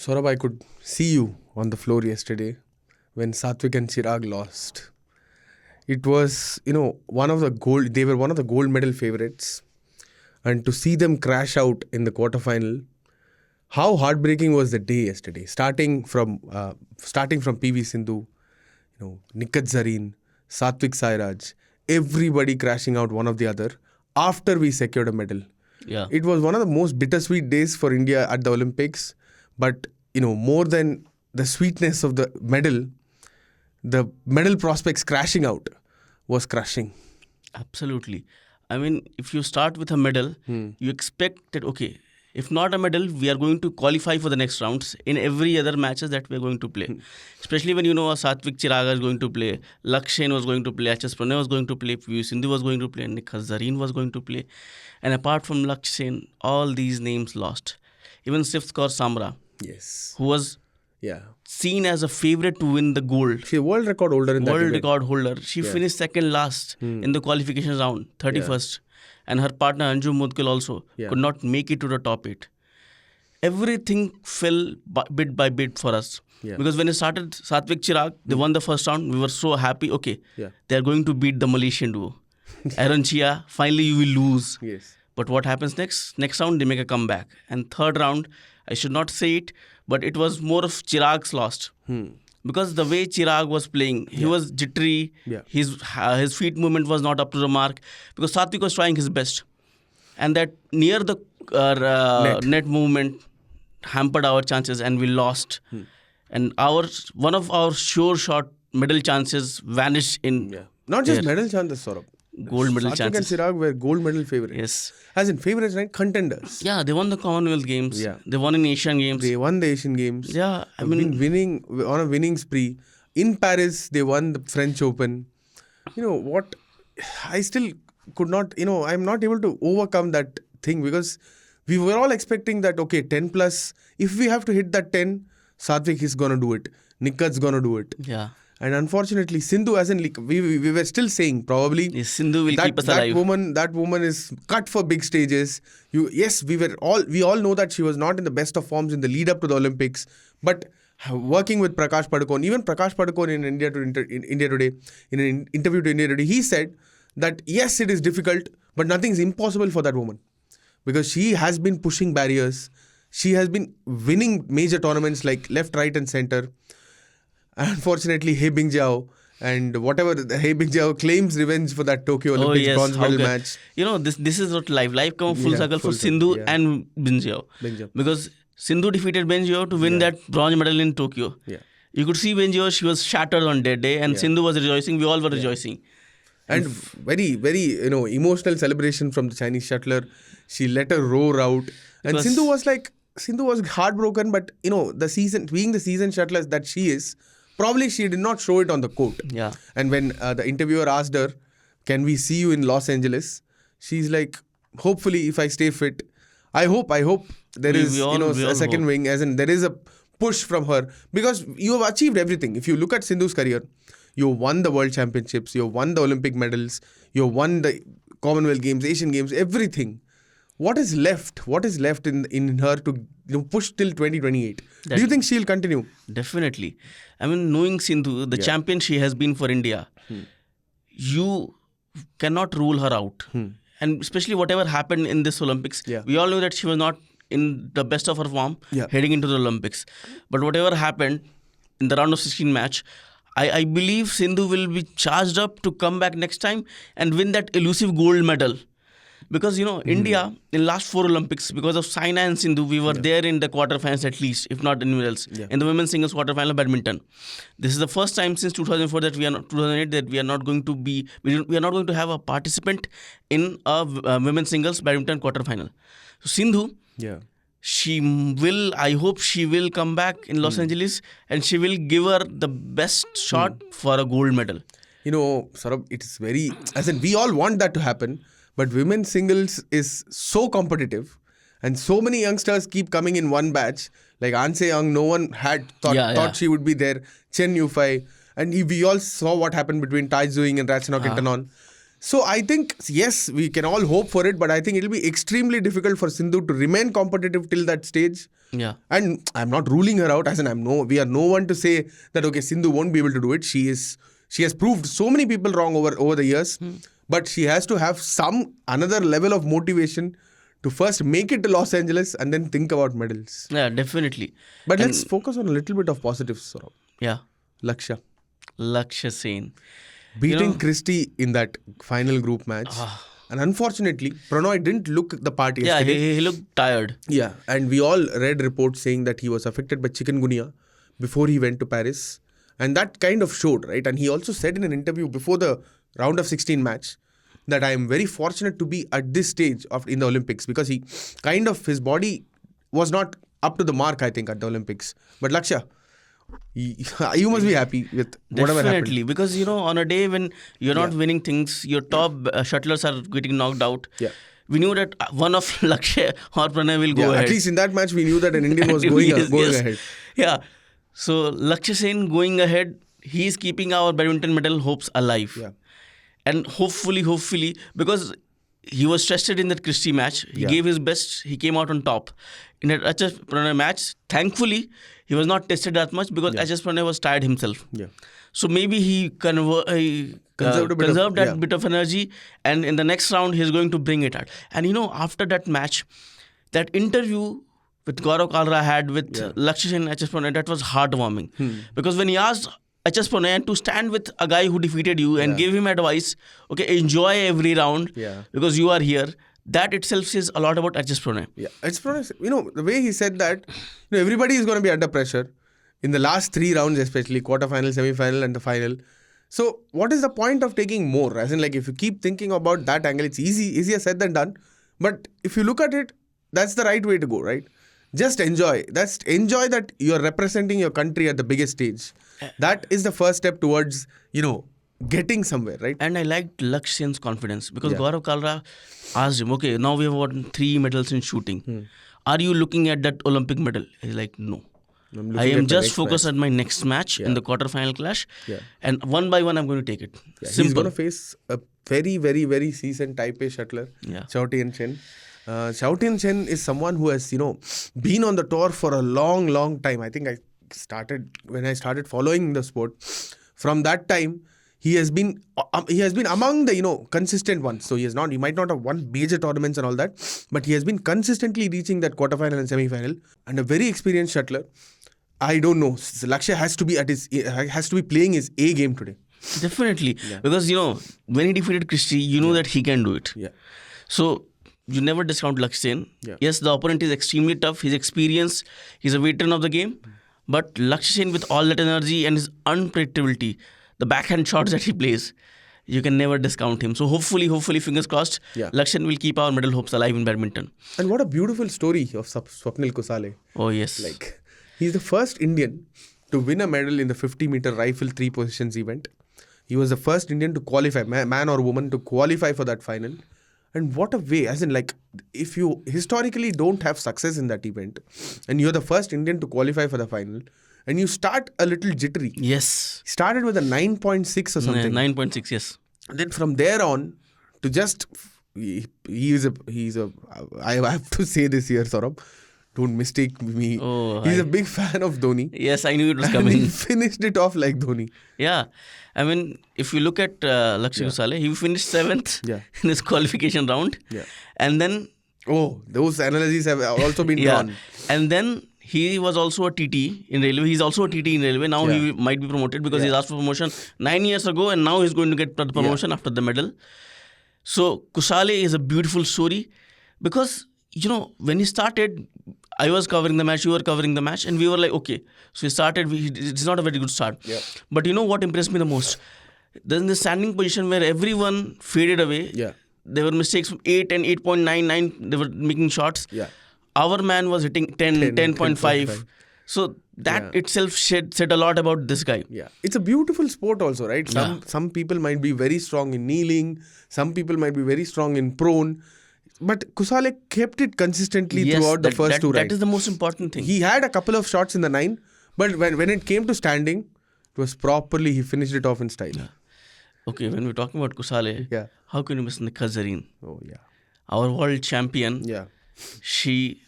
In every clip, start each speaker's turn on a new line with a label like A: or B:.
A: Saurabh, I could see you on the floor yesterday when Satwik and Chirag lost. It was, they were one of the gold medal favorites. And to see them crash out in the quarterfinal, how heartbreaking was the day yesterday? Starting from PV Sindhu, Nikhit Zarin, Satwik Sairaj, everybody crashing out one of the other after we secured a medal.
B: Yeah.
A: It was one of the most bittersweet days for India at the Olympics. But, more than the sweetness of the medal prospects crashing out was crushing.
B: Absolutely. I mean, if you start with a medal, you expect that, okay, if not a medal, we are going to qualify for the next rounds in every other matches that we are going to play. Especially when a Satwik Chirag is going to play, Lakshya Sen was going to play, HS Pranay was going to play, PV Sindhu was going to play, Nikhit Zarin was going to play. And apart from Lakshya Sen, all these names lost. Even fifth score Samra,
A: Yes.
B: who was
A: Yeah.
B: seen as a favorite to win the gold.
A: She's a world record holder in that
B: World
A: event.
B: record holder. She finished second last in the qualification round, 31st. And her partner Anjum Moudgil also could not make it to the top 8. Everything fell bit by bit for us.
A: Yeah.
B: Because when it started, Satwik Chirag, they won the first round. We were so happy. Okay, they are going to beat the Malaysian duo. Aaron Chia, finally you will lose.
A: Yes.
B: But what happens next? Next round, they make a comeback. And third round, I should not say it, but it was more of Chirag's lost. Because the way Chirag was playing, he was jittery.
A: Yeah.
B: His feet movement was not up to the mark. Because Satwik was trying his best. And that near the net movement hampered our chances and we lost. And one of our sure shot medal chances vanished in...
A: Yeah. Not just medal chances, Saurabh.
B: Gold medal
A: Satwik
B: chances.
A: and Chirag were gold medal favorites.
B: Yes.
A: As in favorites, right? Contenders.
B: Yeah, they won the Commonwealth Games.
A: Yeah.
B: They won in Asian Games.
A: They won the Asian Games.
B: Yeah,
A: They've been winning on a winning spree. In Paris, they won the French Open. What? I still could not, I'm not able to overcome that thing because we were all expecting that, okay, 10 plus. If we have to hit that 10, Satwik is going to do it. Nikhat's going to do it.
B: Yeah.
A: And unfortunately, Sindhu we were still saying probably
B: Yes, Sindhu will keep us alive.
A: That woman is cut for big stages. We all know that she was not in the best of forms in the lead up to the Olympics. But working with Prakash Padukone, even Prakash Padukone in India Today, in an interview to India Today, he said that yes, it is difficult, but nothing is impossible for that woman because she has been pushing barriers. She has been winning major tournaments like left, right, and center. Unfortunately, Jiao and whatever Jiao claims revenge for that Tokyo Olympics bronze medal match.
B: This is not life. Life come full circle for Sindhu and Jiao. Because Sindhu defeated Jiao to win that bronze medal in Tokyo.
A: Yeah.
B: You could see Jiao, she was shattered on that day and Sindhu was rejoicing. We all were rejoicing.
A: And very, very, emotional celebration from the Chinese shuttler. She let her roar out. And Sindhu was heartbroken, but, being the seasoned shuttler that she is, probably she did not show it on the court.
B: Yeah.
A: And when the interviewer asked her, can we see you in Los Angeles? She's like, hopefully, if I stay fit. I hope there is a second wing, as in there is a push from her. Because you have achieved everything. If you look at Sindhu's career, you won the World Championships, you won the Olympic medals, you won the Commonwealth Games, Asian Games, everything. What is left? What is left in her to push till 2028? Do you think she'll continue?
B: Definitely. I mean, knowing Sindhu, the champion she has been for India, you cannot rule her out. And especially whatever happened in this Olympics, we all knew that she was not in the best of her form heading into the Olympics. But whatever happened in the round of 16 match, I believe Sindhu will be charged up to come back next time and win that elusive gold medal. Because, India, in last 4 Olympics, because of Saina and Sindhu, we were there in the quarterfinals at least, if not anywhere else. Yeah. In the women's singles quarterfinal of badminton. This is the first time since 2004 that 2008 that we are not going to have a participant in a women's singles badminton quarterfinal. So Sindhu, I hope she will come back in Los Angeles and she will give her the best shot for a gold medal.
A: Saurabh, it's very, as in we all want that to happen. But women's singles is so competitive and so many youngsters keep coming in one batch. Like Anse Young, no one had thought she would be there. Chen Yufei. And we all saw what happened between Tai Zuing and Ratchanok Intanon. So I think, yes, we can all hope for it, but I think it'll be extremely difficult for Sindhu to remain competitive till that stage.
B: Yeah.
A: And I'm not ruling her out, as in we are no one to say that, okay, Sindhu won't be able to do it. She has proved so many people wrong over the years, but she has to have another level of motivation to first make it to Los Angeles and then think about medals.
B: Yeah, definitely.
A: But let's focus on a little bit of positives, Saurabh.
B: Yeah.
A: Lakshya
B: Sen.
A: beating Christie in that final group match. And unfortunately, Prannoy didn't look the part yesterday.
B: Yeah, he looked tired.
A: Yeah, and we all read reports saying that he was affected by chikungunya before he went to Paris. And that kind of showed, right? And he also said in an interview before the round of 16 match that I am very fortunate to be at this stage in the Olympics, because his body was not up to the mark, I think, at the Olympics. But Lakshya, you must be happy with whatever happened.
B: Definitely, because on a day when you're not winning things, your top shuttlers are getting knocked out.
A: Yeah.
B: We knew that one of Lakshya or Pranay will go ahead.
A: At least in that match, we knew that an Indian was going ahead.
B: Yeah. So Lakshya Sen going ahead, he is keeping our badminton medal hopes alive.
A: Yeah.
B: And hopefully, because he was tested in that Christie match, he gave his best, he came out on top. In that HS Pranay match, thankfully, he was not tested that much because HS Pranay was tired himself.
A: Yeah.
B: So maybe he conserved that bit of energy, and in the next round, he's going to bring it out. And after that match, that interview with Gaurav Kalra had with Lakshya Sen and HS Pranay, that was heartwarming. Because when he asked HS Pranay to stand with a guy who defeated you and give him advice, okay, enjoy every round because you are here. That itself says a lot about HS Pranay.
A: Yeah, HS Pranay, the way he said that, everybody is going to be under pressure in the last 3 rounds, especially quarterfinal, semi-final and the final. So what is the point of taking more? As in, like, if you keep thinking about that angle, it's easier said than done. But if you look at it, that's the right way to go, right? Just enjoy. Enjoy that you're representing your country at the biggest stage. That is the first step towards, getting somewhere, right?
B: And I liked Lakshya Sen's confidence because Gaurav Kalra asked him, okay, now we have won 3 medals in shooting. Are you looking at that Olympic medal? He's like, no. I am just focused on my next match in the quarterfinal clash. Yeah. And one by one, I'm going to take it.
A: Yeah. He's going to face a very, very, very seasoned Type A shuttler, Jiao Chen. Jiao Chen is someone who has, been on the tour for a long, long time. I think when I started following the sport. From that time, he has been among the consistent ones. So he might not have won major tournaments and all that, but he has been consistently reaching that quarterfinal and semi-final, and a very experienced shuttler. I don't know. Lakshya has to be playing his A game today.
B: Definitely, because when he defeated Christie, that he can do it.
A: Yeah.
B: So you never discount Lakshya Sen.
A: Yeah.
B: Yes, the opponent is extremely tough. He's experienced. He's a veteran of the game. But Lakshya Sen, with all that energy and his unpredictability, the backhand shots that he plays, you can never discount him. So hopefully, fingers crossed, Lakshya Sen will keep our medal hopes alive in badminton.
A: And what a beautiful story of Swapnil Kusale.
B: Oh, yes.
A: Like, he's the first Indian to win a medal in the 50-meter rifle 3 positions event. He was the first Indian to qualify, man or woman, to qualify for that final. And what a way, as in, like, if you historically don't have success in that event and you're the first Indian to qualify for the final and you start a little jittery.
B: Yes.
A: He started with a 9.6 or something.
B: 9.6, yes.
A: And then from there on to just, he's a, I have to say this here, Saurabh. Don't mistake me. He's a big fan of Dhoni.
B: Yes, I knew it was coming.
A: And he finished it off like Dhoni.
B: Yeah. I mean, if you look at Lakshya Kusale, he finished 7th in his qualification round. Yeah. And then...
A: Oh, those analogies have also been drawn.
B: And then he was also a TT in Railway. He's also a TT in Railway. Now he might be promoted because he's asked for promotion 9 years ago and now he's going to get the promotion after the medal. So Kusale is a beautiful story because, when he started... I was covering the match, you were covering the match, and we were like, okay. So he started, it's not a very good start. Yeah. But what impressed me the most? Then the standing position where everyone faded away. Yeah. There were mistakes from 8 and 8.99. They were making shots. Yeah. Our man was hitting 10.5. So that itself said a lot about this guy.
A: Yeah. It's a beautiful sport also, right? Some people might be very strong in kneeling. Some people might be very strong in prone. But Kusale kept it consistently throughout the first 2 rides.
B: That is the most important thing.
A: He had a couple of shots in the 9, but when it came to standing, it was properly, he finished it off in style.
B: Yeah. Okay, when we're talking about Kusale, How can you miss Nikhit Zarin?
A: Oh, yeah.
B: Our world champion.
A: Yeah.
B: She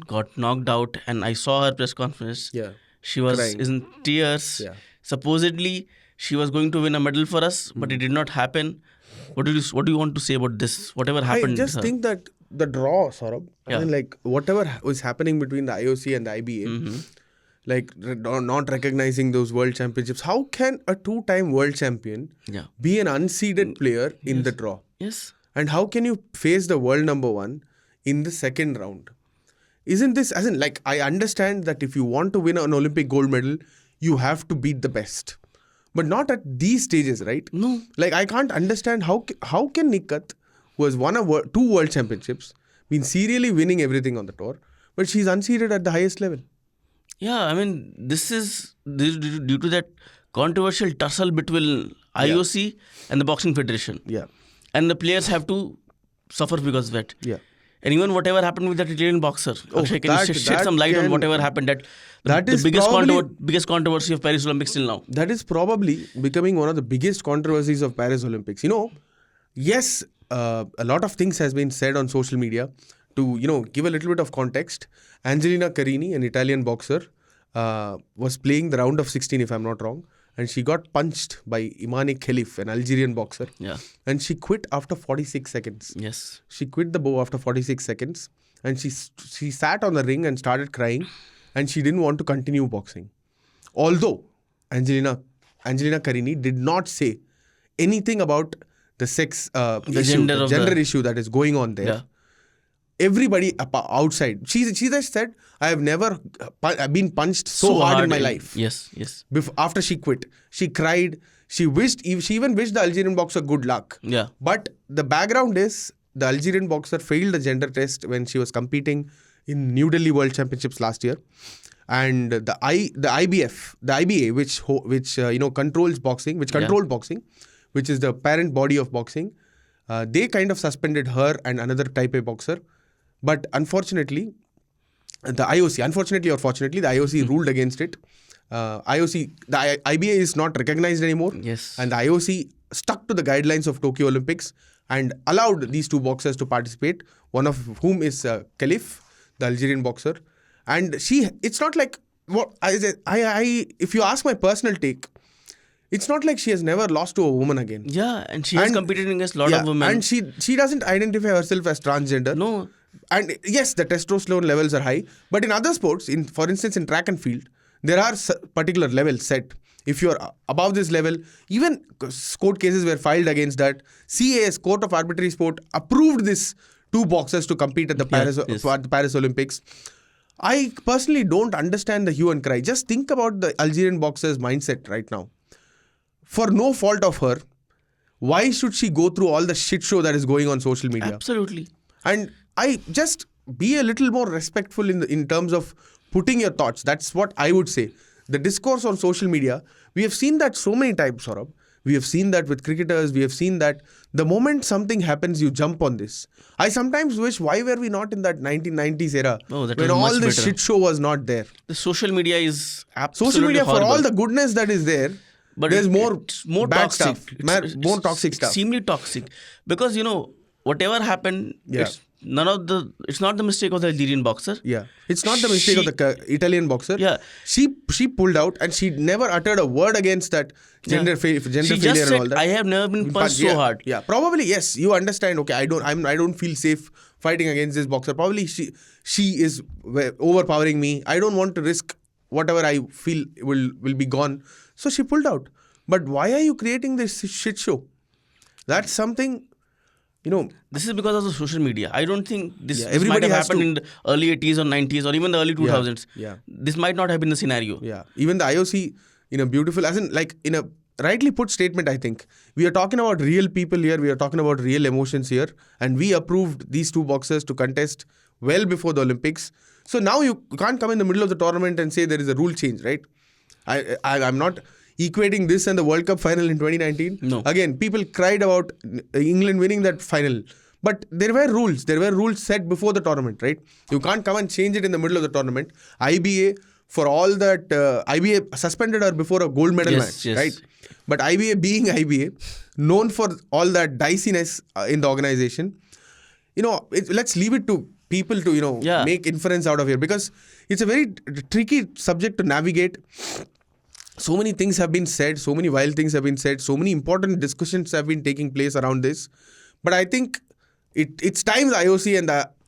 B: got knocked out, and I saw her press conference.
A: Yeah.
B: She was
A: Crying.
B: in tears.
A: Yeah.
B: Supposedly, she was going to win a medal for us, but it did not happen. What do you want to say about this? Whatever happened.
A: I just think that the draw, Saurabh,
B: Yeah.
A: I mean, like, whatever was happening between the IOC and the IBA, like, not recognizing those world championships, how can a two-time world champion
B: Yeah.
A: be an unseeded player in the draw?
B: Yes.
A: And how can you face the world number one in the second round? Isn't this, as in, like, I understand that if you want to win an Olympic gold medal, you have to beat the best. But not at these stages, right?
B: No.
A: Like, I can't understand how can Nikhat, who has won two world championships, been serially winning everything on the tour, but she's unseeded at the highest level.
B: Yeah, I mean, this is due to that controversial tussle between IOC and the Boxing Federation.
A: Yeah.
B: And the players have to suffer because of that.
A: Yeah.
B: And even whatever happened with that Italian boxer. Akshay, can you shed some light on whatever happened? That
A: is
B: the
A: probably-
B: biggest controversy of Paris Olympics till now.
A: That is probably becoming one of the biggest controversies of Paris Olympics. Yes, a lot of things has been said on social media to, give a little bit of context. Angelina Carini, an Italian boxer, was playing the round of 16, if I'm not wrong. And she got punched by Imane Khelif, an Algerian boxer.
B: Yeah.
A: And she quit after 46 seconds.
B: Yes.
A: She quit the bow after 46 seconds. And she sat on the ring and started crying. And she didn't want to continue boxing. Although Angelina Carini did not say anything about the sex issue, gender issue that is going on there.
B: Yeah.
A: Everybody outside, she just said, I have never been punched so hard in my life.
B: Yes, yes.
A: After she quit, she cried. She even wished the Algerian boxer good luck.
B: Yeah.
A: But the background is the Algerian boxer failed the gender test when she was competing in New Delhi World Championships last year, and the IBA, which controls boxing, controlled boxing, which is the parent body of boxing, they kind of suspended her and another Type A boxer. But unfortunately, the IOC ruled against it. The IBA is not recognized anymore.
B: Yes.
A: And the IOC stuck to the guidelines of Tokyo Olympics and allowed these two boxers to participate, one of whom is Khelif, the Algerian boxer. And it's not like, if you ask my personal take, it's not like she has never lost to a woman again.
B: Yeah, and she has competed against a lot of women.
A: And she doesn't identify herself as transgender.
B: No.
A: And yes, the testosterone levels are high. But in other sports, for instance, in track and field, there are particular levels set. If you're above this level, even court cases were filed against that. CAS, Court of Arbitrary Sport, approved this two boxers to compete at the Paris Olympics. I personally don't understand the hue and cry. Just think about the Algerian boxer's mindset right now. For no fault of her, why should she go through all the shit show that is going on social media?
B: Absolutely.
A: And I just be a little more respectful in terms of putting your thoughts. That's what I would say. The discourse on social media, we have seen that so many times, Saurabh. We have seen that with cricketers. We have seen that the moment something happens, you jump on this. I sometimes wish, why were we not in that 1990s era when all this shit show was not there?
B: The social media is absolutely
A: Social media,
B: horrible.
A: for all the goodness that is there, but there's more bad
B: toxic
A: stuff, more toxic stuff.
B: Extremely toxic. Because, whatever happened, it's not the mistake of the Algerian boxer.
A: Yeah. It's not the mistake of the Italian boxer.
B: Yeah.
A: She pulled out and she never uttered a word against that gender failure and all that.
B: I have never been punched so hard.
A: Yeah. Probably, yes. You understand, okay, I don't feel safe fighting against this boxer. Probably she is overpowering me. I don't want to risk whatever I feel will be gone. So she pulled out. But why are you creating this shit show? That's something,
B: This is because of the social media. I don't think this might
A: everybody
B: have
A: has
B: happened in the early 80s or 90s or even the early 2000s.
A: Yeah.
B: This might not have been the scenario.
A: Yeah. Even the IOC, in a beautiful, in a rightly put statement, I think. We are talking about real people here. We are talking about real emotions here. And we approved these two boxers to contest well before the Olympics. So now you can't come in the middle of the tournament and say there is a rule change, right? I'm not equating this and the World Cup final in 2019.
B: No.
A: Again, people cried about England winning that final. But there were rules. There were rules set before the tournament, right? You can't come and change it in the middle of the tournament. IBA for all that IBA suspended her before a gold medal match, right? But IBA being IBA, known for all that diciness in the organization, let's leave it to people to make inference out of here, because it's a very tricky subject to navigate. So many things have been said, so many wild things have been said, so many important discussions have been taking place around this. But I think it's time the IOC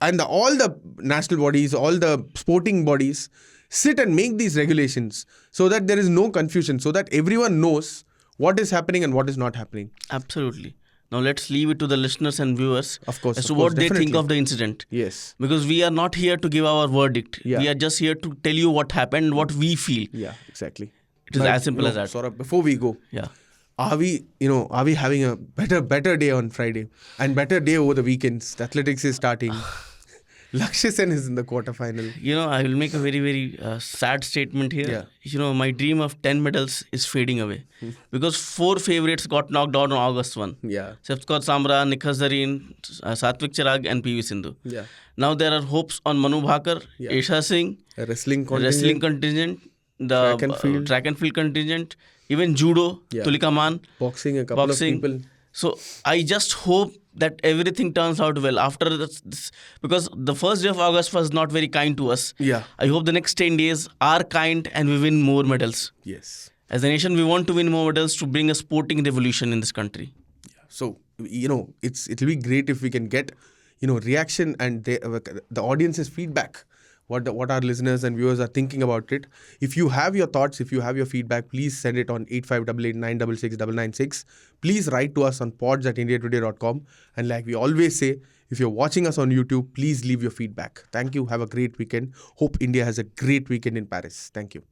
A: and all the national bodies, all the sporting bodies sit and make these regulations so that there is no confusion, so that everyone knows what is happening and what is not happening.
B: Absolutely. Now let's leave it to the listeners and viewers as to
A: definitely.
B: what they think of the incident.
A: Yes.
B: Because we are not here to give our verdict.
A: Yeah.
B: We are just here to tell you what happened, what we feel.
A: Yeah, exactly.
B: It is as simple as that.
A: Saurabh, before we go,
B: yeah,
A: are we having a better day on Friday and better day over the weekends? The athletics is starting. Lakshya Sen is in the quarterfinal.
B: I will make a very, very sad statement here. My dream of 10 medals is fading away because 4 favorites got knocked out on August 1.
A: Yeah.
B: Satwik and Samra, Nikhit Zarin, Satwik-Chirag and PV Sindhu.
A: Yeah.
B: Now there are hopes on Manu Bhakar, Esha Singh,
A: a wrestling
B: contingent, the track and field contingent, even judo, Tulika Man,
A: boxing, a couple of people.
B: So I just hope that everything turns out well after this, because the first day of August was not very kind to us.
A: Yeah.
B: I hope the next 10 days are kind and we win more medals.
A: Yes.
B: As a nation, we want to win more medals to bring a sporting revolution in this country.
A: Yeah. So, it'll be great if we can get, reaction and the audience's feedback. What our listeners and viewers are thinking about it. If you have your thoughts, if you have your feedback, please send it on 8588966996. Please write to us on pods@indiatoday.com. And like we always say, if you're watching us on YouTube, please leave your feedback. Thank you. Have a great weekend. Hope India has a great weekend in Paris. Thank you.